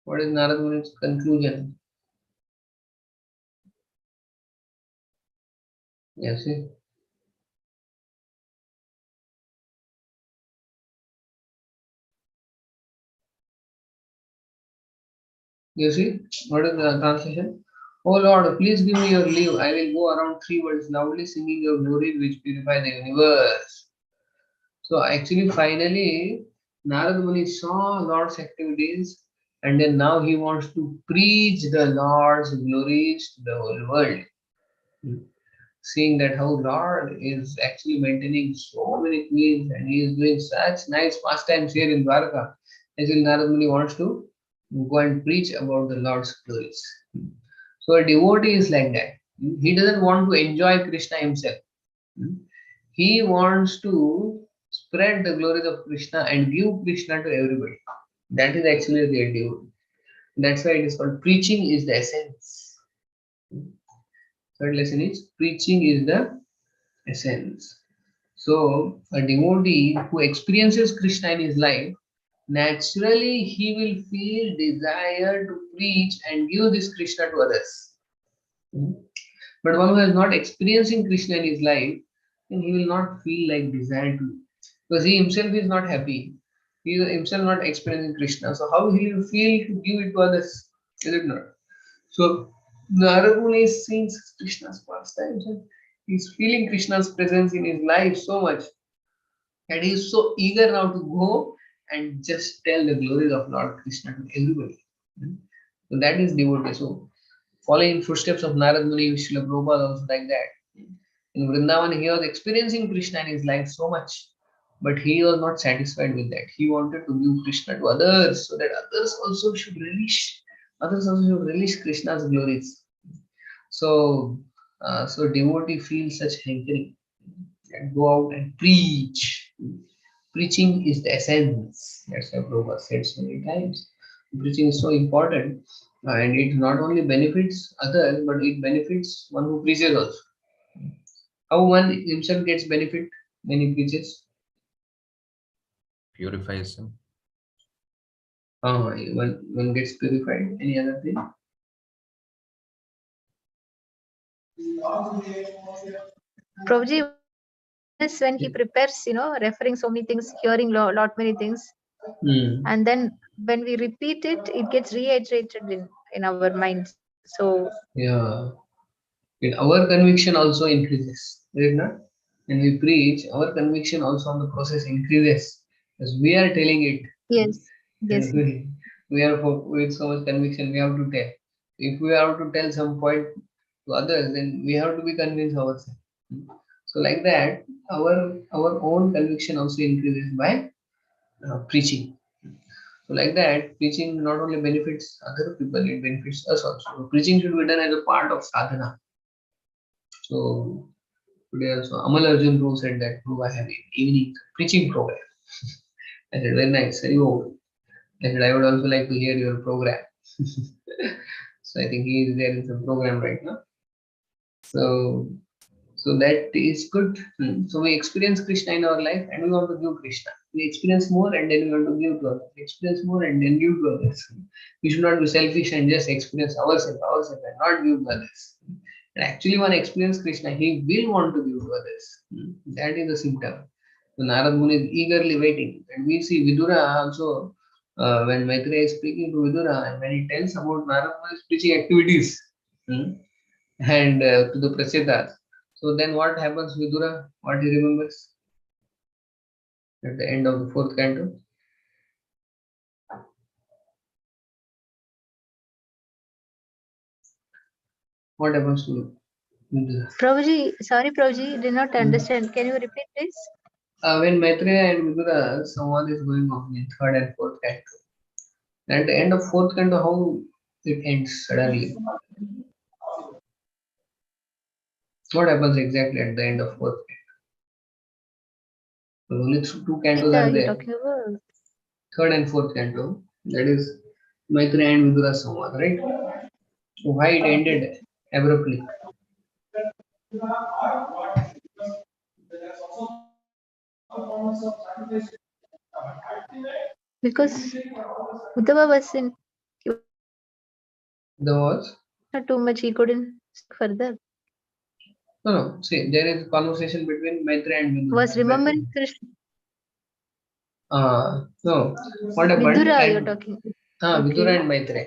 What is Narad Muni's conclusion? Yes, see. You see, what is the translation? Oh Lord, please give me your leave. I will go around three worlds loudly singing your glories which purify the universe. So actually, finally, Narad Muni saw Lord's activities and then now he wants to preach the Lord's glories to the whole world. Seeing that how Lord is actually maintaining so many queens and he is doing such nice pastimes here in Dwarka. Actually, Narad Muni wants to go and preach about the Lord's glories. So a devotee is like that. He doesn't want to enjoy Krishna himself. He wants to spread the glories of Krishna and give Krishna to everybody. That is actually a real devotee. That's why it is called preaching is the essence. Third lesson is preaching is the essence. So a devotee who experiences Krishna in his life, naturally he will feel desire to preach and give this Krishna to others. But one who is not experiencing Krishna in his life, then he will not feel like desire to, because he himself is not happy. He is himself not experiencing Krishna. So how he will feel to give it to others? Is it not? So Narad Muni is seeing Krishna's pastimes and he's feeling Krishna's presence in his life so much that he is so eager now to go and just tell the glories of Lord Krishna to everybody. So that is devotee. So following in footsteps of Narad Muni, Srila Prabhupada also like that. In Vrindavan, he was experiencing Krishna in his life so much, but he was not satisfied with that. He wanted to give Krishna to others so that others also should relish Krishna's glories. So, so devotee feels such hankering and go out and preach. Preaching is the essence. That's what Prabhupada said so many times. Preaching is so important, and it not only benefits others, but it benefits one who preaches also. How one himself gets benefit when he preaches? Purifies him. One gets purified. Any other thing? Prabhuji, is when he prepares, referring so many things, hearing lot many things, and then when we repeat it, it gets reiterated in our minds. So Yeah, our conviction also increases, is it not? when we preach, our conviction also on the process increases because we are telling it. Yes. Yes. And we are with so much conviction, we have to tell. If we have to tell some point to others, then we have to be convinced ourselves. So like that, our own conviction also increases by preaching. So like that, preaching not only benefits other people, it benefits us also. So preaching should be done as a part of sadhana. So today also Amal Arjun Prabhu said that Prabhu, I have an evening preaching program. I said, very nice, very old. I said, I would also like to hear your program. So I think he is there in some program right now. So that is good. So we experience Krishna in our life and we want to give Krishna. We experience more and then we want to give to others. We experience more and then give to others. We should not be selfish and just experience ourselves and not give to others. And actually, one experience Krishna, he will want to give to others. That is the symptom. So Narad Muni is eagerly waiting. And we see Vidura also, when Maitreya is speaking to Vidura and when he tells about Narad Muni's preaching activities and to the Prasiddhas. So then what happens, Vidura? What he remembers at the end of the fourth canto? What happens to Vidura? Prabhuji, sorry Prabhuji, did not understand. Can you repeat please? When Maitreya and Vidura Samvad is going on in third and fourth canto. At the end of fourth canto, how it ends suddenly? What happens exactly at the end of fourth canto? So only two cantos are You're there. talking about Third and fourth canto. That is Maitreya and Vidura Samvad, right? So why it ended abruptly? because Uddhava was in There was not too much, he couldn't speak further. no. See, there is conversation between Maitreya and Vidura. Was remembering Krishna. No. What happened? Vidura, you're talking. Vidura Okay. and Maitreya.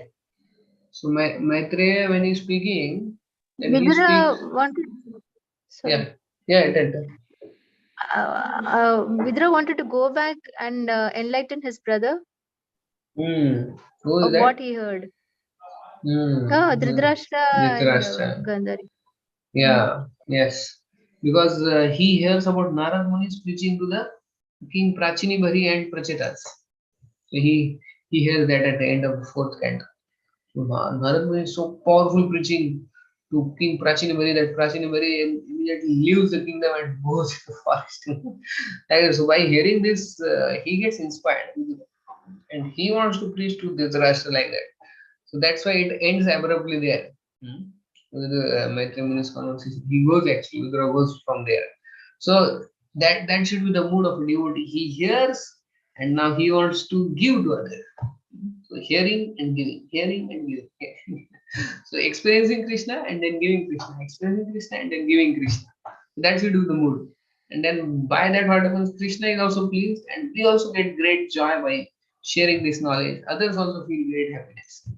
So Maitreya, when he's speaking, then he Vidura speaks. wanted. Sorry. Yeah, tell. Vidura wanted to go back and enlighten his brother Who is of that? what he heard. Dhritarashtra and Dhritarashtra. Gandhari. Yeah, yes. Because he hears about Narad Muni preaching to the King Prachini Bhari and Prachetas. So he hears that at the end of the fourth canto. So Narad Muni is so powerful preaching to King Prachini Bhari that Prachini Bhari immediately leaves the kingdom and goes to the forest. So by hearing this, he gets inspired and he wants to preach to Dhritarashtra like that. So that's why it ends abruptly there. With Maitreya Muni's conversation, he goes actually, Vidura goes from there. So that should be the mood of a devotee. He hears and now he wants to give to others. So hearing and giving. So experiencing Krishna and then giving Krishna, experiencing Krishna and then giving Krishna. That should be the mood. And then by that what happens, Krishna is also pleased and we also get great joy by sharing this knowledge. Others also feel great happiness.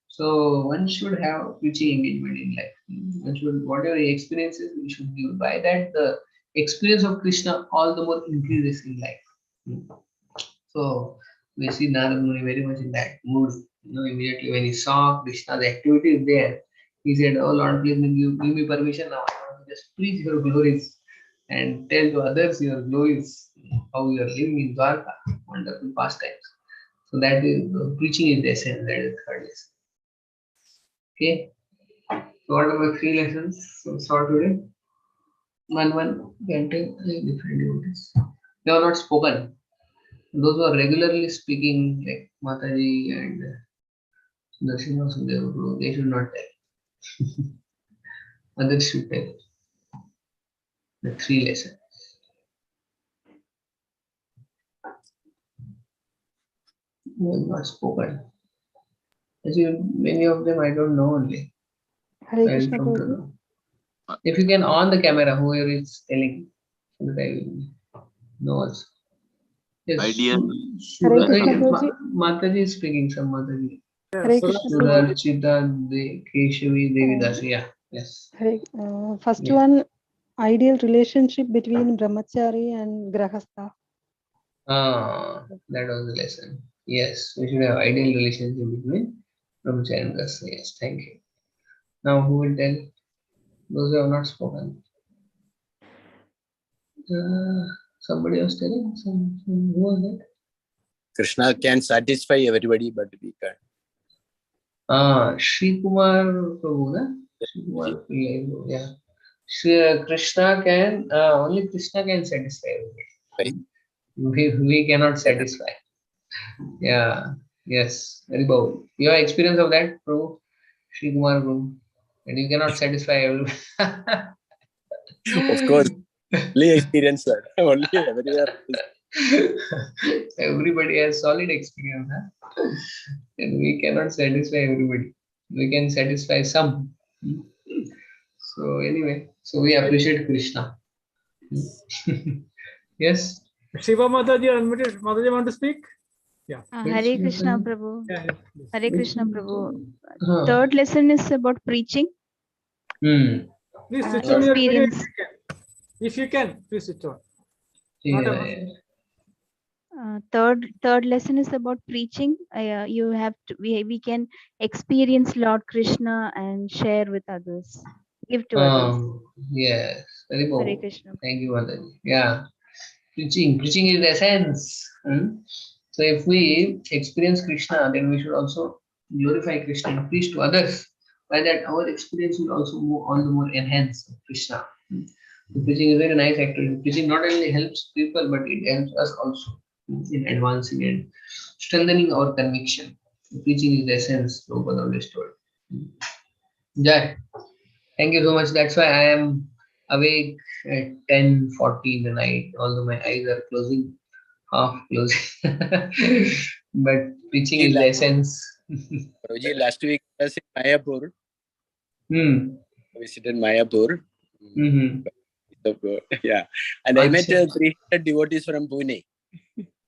So one should have preaching engagement in life. One should, whatever he experiences, we should give. By that, the experience of Krishna all the more increases in life. So we see Narad Muni very much in that mood. Immediately when he saw Krishna's activities there, he said, "Oh Lord, please give me permission now. I want to just preach your glories and tell to others your glories, how you are living in Dwarka, wonderful pastimes." So that is preaching is the essence. That is the third lesson. Okay. So what are the three lessons so saw today? One can take three different devotees. They are not spoken. Those who are regularly speaking, like Mataji and Darshina Sundar, they should not tell. Others should tell the three lessons. They are not spoken. Actually, many of them I don't know only. Hare I will Krishna come to Prabhu. know. If you can on the camera, whoever is telling, so that I will know also. Yes. Idea. Hare Krishna Prabhuji. Mataji is speaking, some Mataji. Hare Krishna Prabhuji. Sudarchita Keshavi Devidasi. Yeah. Yes. First Yeah. one, ideal relationship between brahmachari and grahastha. That was the lesson. Yes, we should have ideal relationship between brahmachari and grahastha. Yes, thank you. Now, who will tell those who have not spoken? Somebody was telling. Who was that? Krishna can satisfy everybody, but we can't. Sri Kumar Prabhu, na? Sri Kumar Pillai, yeah. Krishna can only Krishna can satisfy everybody. We cannot satisfy. Yeah. Yes. Very bold. Your experience of that, Prabhu, Sri Kumar Prabhu, and you cannot satisfy everybody. Of course, only experience that. Only everywhere. Everybody has solid experience, huh? And we cannot satisfy everybody. We can satisfy some. So anyway, so we appreciate Krishna. Yes. Shiva Mataji, unmuted. Mataji want to speak? Yeah. Hare Krishna Prabhu. Yeah, yeah, please. Hare Krishna Prabhu. Huh. Third lesson is about preaching. Hmm. Please switch on your video Experience. if you can. Please switch on. Yeah, Not a yeah. Third lesson is about preaching. You have to, we can experience Lord Krishna and share with others, give to others. Yes. Very Hare bold. Krishna. Thank you, Mataji. Yeah. Preaching is the essence. So if we experience Krishna, then we should also glorify Krishna and preach to others. By that, our experience will also move all the more enhance Krishna. So preaching is a very nice activity. Preaching not only helps people, but it helps us also in advancing and strengthening our conviction. Preaching is the essence, Prabhupada always told. Jai. Thank you so much. That's why I am awake at 10:40 in the night, although my eyes are closing, half closing. But preaching is the essence. Prabhuji, last week I was in Mayapur. I Visited Mayapur. So, yeah, and I met Achha. 300 devotees from Pune.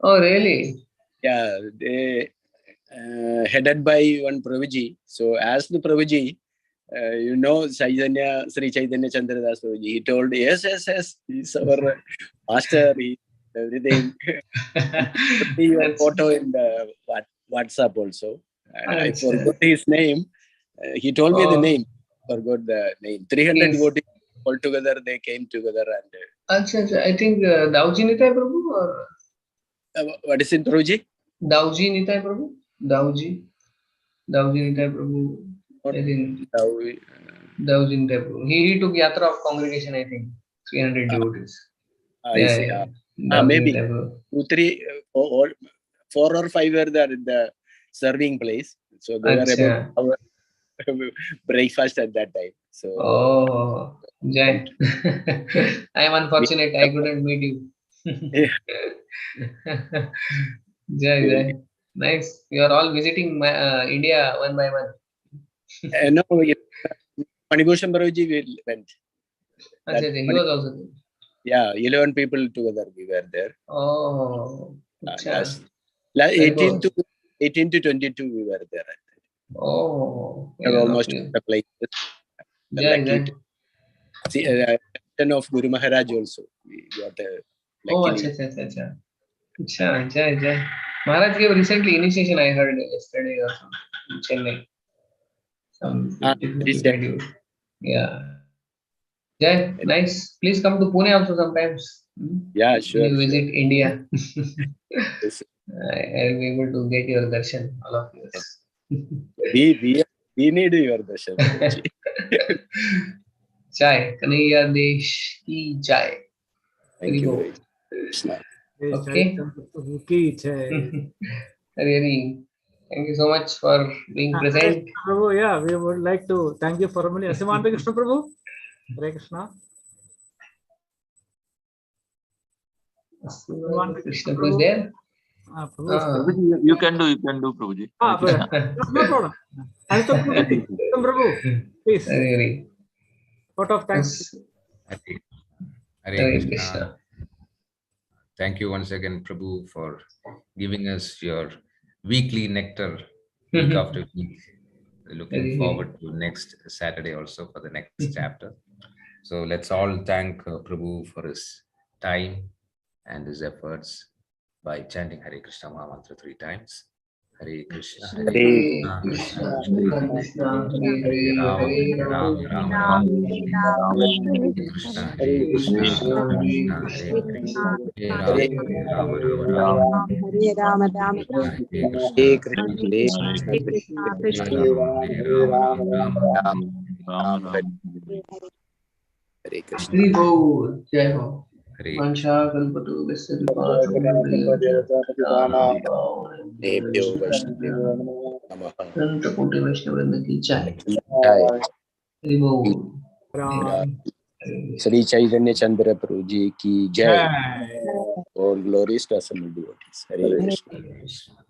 Oh, really? Yeah, they headed by one Prabhuji. So as the Prabhuji, Chaitanya, Sri Chaitanya Chandradas Prabhuji, he told, yes, he's our master, everything. Put your photo in the WhatsApp also. I forgot his name. He told me the name. Forgot the name. 300 devotees all together. They came together and. I think Dauji Nitai Prabhu or what is it, Prabhuji? Dauji Nitai Prabhu. Dauji Nitai Prabhu. I think Dauji Nitai Prabhu. He took Yatra of congregation. I think 300 devotees. I see. Maybe 2, 3, 4 or 5 were there in the serving place. So they were about our breakfast at that time. So. Oh, Jai. I am unfortunate. I couldn't meet you. Jai. Nice. You are all visiting India one by one. No, Manibhushan Prabhuji went. He was also there. Yeah, 11 people together we were there. Oh, 18 to 22 we were there. Oh, almost the places. Lucky see, of Guru Maharaj also. We got acha. Jai. Maharaj gave recently initiation, I heard yesterday or something in Chennai. Yeah. Jai, nice. Please come to Pune also sometimes. Yeah, sure. When you visit India. I'll be able to get your darshan, all of you. We need your darshan. Jai, Kanaiyyadesh ki jai. Thank you. Okay. Really, thank you so much for being present. Prabhu, yeah, we would like to thank you formally. Asimanta Krishna Prabhu. Hare Krishna. Krishna Prabhu is there? You can do, Prabhuji. No problem. Prabhu, please. Really. Vote of thanks. Hare Krishna. Thank you once again, Prabhu, for giving us your weekly nectar week after week. Looking forward to next Saturday also for the next chapter. So let's all thank Prabhu for his time and his efforts by chanting Hare Krishna Mahamantra 3 times. Hare Krishna, Hare Hare Krishna, Krishna, Krishna, Hare Hare, Hare Rama, Rama Rama, Rama, Hare Hare Krishna, Hare Hare Krishna, Krishna, Hare Hare Krishna, Krishna, Hare Hare Rama, Rama Rama, Hare Rama, Rama Krishna, Rama, Hare Krishna, Hare Hare Krishna, Hare Krishna, Krishna, Hare Krishna Hare Krishna, Rama, Hare Rama, Rama Ram Ram Ram, Ram. Hare Krishna. Hare Bol, Jai Ho. Hare Vansha Kalpatu Vesaripa Samudriya Jana Bhavan Nebhyo Vaishnavyo Namaha. Santa Koti Vaishnavrinda ki Jai. Jai. Hare Bol. Sri Chaitanya Chandra Prabhu Ji ki Jai. All glories to assembled devotees. Hare Krishna. Krishna.